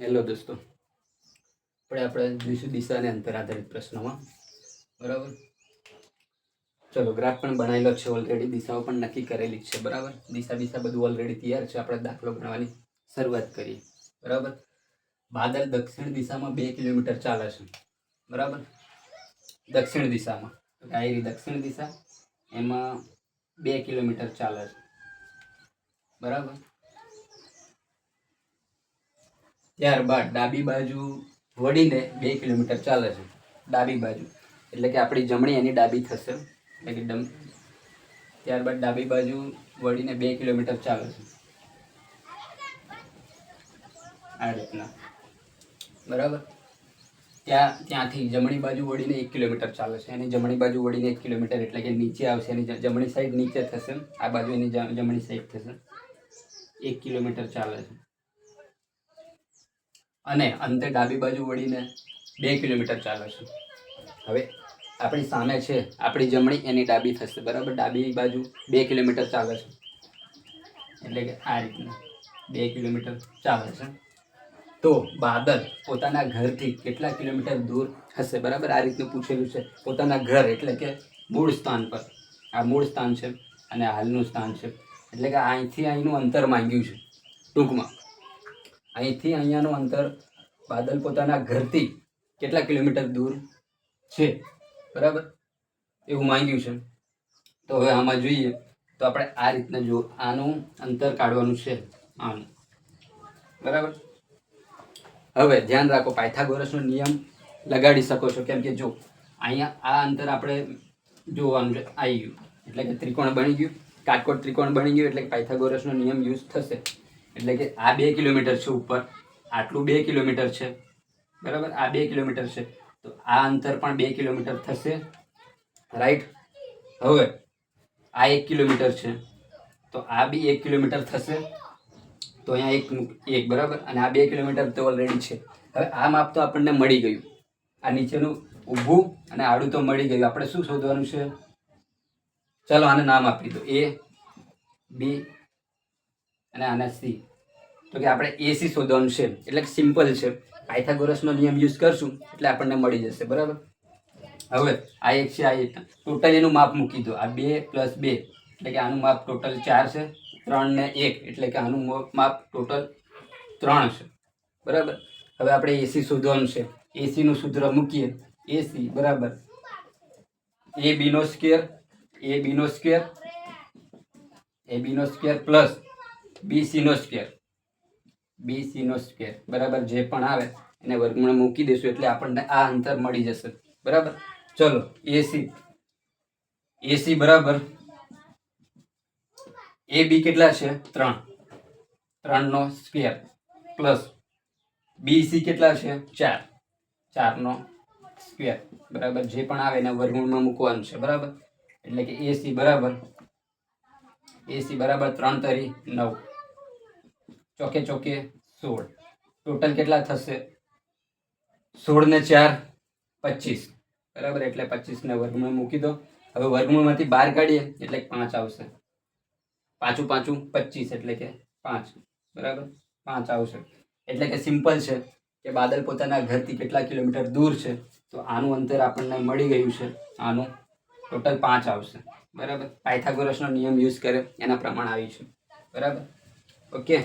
Hello દોસ્તો, આપણે જોઈશું દિશા અને અંતર આધારિત પ્રશ્નોમાં. બરાબર, ચલો ગ્રાફ પણ બનાવેલો છે ઓલરેડી, દિશાઓ પણ નક્કી કરેલી છે. બરાબર, દિશા બધું ઓલરેડી તૈયાર છે. આપણે દાખલો ગણવાની શરૂઆત કરીએ. બરાબર, બાદલ દક્ષિણ દિશામાં 2 કિલોમીટર ચાલે છે. બરાબર, દક્ષિણ દિશામાં ડાયરી દક્ષિણ દિશા એમાં 2 કિલોમીટર ચાલે છે. બરાબર, ત્યારબાદ ડાબી બાજુ વળીને 2 કિલોમીટર ચાલે છે. ડાબી બાજુ એટલે કે આપણી જમણી એની ડાબી થશે. એટલે કે ત્યારબાદ ડાબી બાજુ વળીને 2 કિલોમીટર ચાલે છે આ રીતના. બરાબર, ત્યાંથી જમણી બાજુ વળીને 1 કિલોમીટર ચાલે છે. એની જમણી બાજુ વળીને 1 કિલોમીટર એટલે કે નીચે આવશે. એની જમણી સાઈડ નીચે થશે, આ બાજુ એની જમણી સાઈડ થશે. 1 કિલોમીટર ચાલે છે. અને અંતે ડાબી બાજુ વળીને 2 કિલોમીટર ચાલે છે. હવે આપણી સામે છે આપણી જમણી એની ડાબી થશે. બરાબર, ડાબી બાજુ 2 કિલોમીટર ચાલે છે એટલે કે આ રીતના 2 કિલોમીટર ચાલે છે. તો બાદલ પોતાના ઘરથી કેટલા કિલોમીટર દૂર હશે? બરાબર, આ રીતનું પૂછેલું છે. પોતાના ઘર એટલે કે મૂળ સ્થાન પર. આ મૂળ સ્થાન છે અને હાલનું સ્થાન છે. એટલે કે અહીંથી અહીંનું અંતર માંગ્યું છે. ટૂંકમાં અહીંથી અહીંયાનું અંતર બાદલ પોતાના ઘરથી કેટલા કિલોમીટર દૂર છે, બરાબર, એવું માંગ્યું છે. તો હવે આમાં જોઈએ તો આપણે આ રીતના જો આનું અંતર કાઢવાનું છે, આનું. બરાબર, હવે ધ્યાન રાખો, પાયથાગોરસનો નિયમ લગાડી શકો છો. કેમ કે જો અહીંયા આ અંતર આપણે જોવાનું છે. આવી ગયું એટલે કે ત્રિકોણ બની ગયું, કાટકોટ ત્રિકોણ બની ગયું. એટલે કે પાયથાગોરસનો નિયમ યુઝ થશે. એટલે કે આ 2 કિલોમીટર છે ઉપર, આટલું 2 કિલોમીટર છે. બરાબર, આ 2 કિલોમીટર છે. તો આ અંતર પણ 2 કિલોમીટર થશે, રાઈટ. હવે આ 1 કિલોમીટર છે તો આ બી 1 કિલોમીટર થશે. તો અહીંયા એક બરાબર, અને આ 2 કિલોમીટર તો ઓલરેડી છે. હવે આ માપ તો આપણને મળી ગયું. આ નીચેનું ઊભું અને આડું તો મળી ગયું. આપણે શું શોધવાનું છે? ચલો આને નામ આપી દો, A, B અને આને C. તો કે આપણે AC શોધવાનું છે. એટલે કે સિમ્પલ છે, પાયથાગોરસનો નિયમ યુઝ કરશું એટલે આપણને મળી જશે. બરાબર, હવે આ એક છે, આ એક ટોટલ એનું માપ મૂકી દો. આ 2 + 2 એટલે કે આનું માપ ટોટલ 4 છે. 3 ને 1 એટલે કે આનું માપ ટોટલ 3 છે. બરાબર, હવે આપણે AC શોધવાનું છે. AC નું સૂત્ર મૂકીએ. AC બરાબર AB નો સ્ક્વેર પ્લસ BC નો સ્ક્વેર. બરાબર, જે પણ આવે એને વર્ગમૂળ મૂકી દેશું એટલે આપણને આ અંતર મળી જશે. બરાબર, ચલો AC બરાબર AB કેટલા છે? 3 નો સ્ક્વેર પ્લસ BC કેટલા છે? 4 નો સ્ક્વેર. બરાબર, જે પણ આવે એને વર્ગમૂળમાં મૂકવાનું છે. બરાબર, એટલે કે AC બરાબર 3 તરી 9, ચોકે 16. ટોટલ કેટલા થશે? 16 ને 4 25. બરાબર, એટલે 25 ને વર્ગમૂળ મૂકી દો. હવે વર્ગમૂળમાંથી 12 કાઢીએ એટલે 5 આવશે. 5 × 5 = 25 એટલે કે 5. બરાબર, 5 આવશે. એટલે કે સિમ્પલ છે કે બાદલ પોતાના ઘરથી કેટલા કિલોમીટર દૂર છે. તો આનું અંતર આપણને મળી ગયું છે. આનું ટોટલ 5 આવશે. બરાબર, પાયથાગોરસનો નિયમ યુઝ કરે એના પ્રમાણે આવી છે. બરાબર, ઓકે.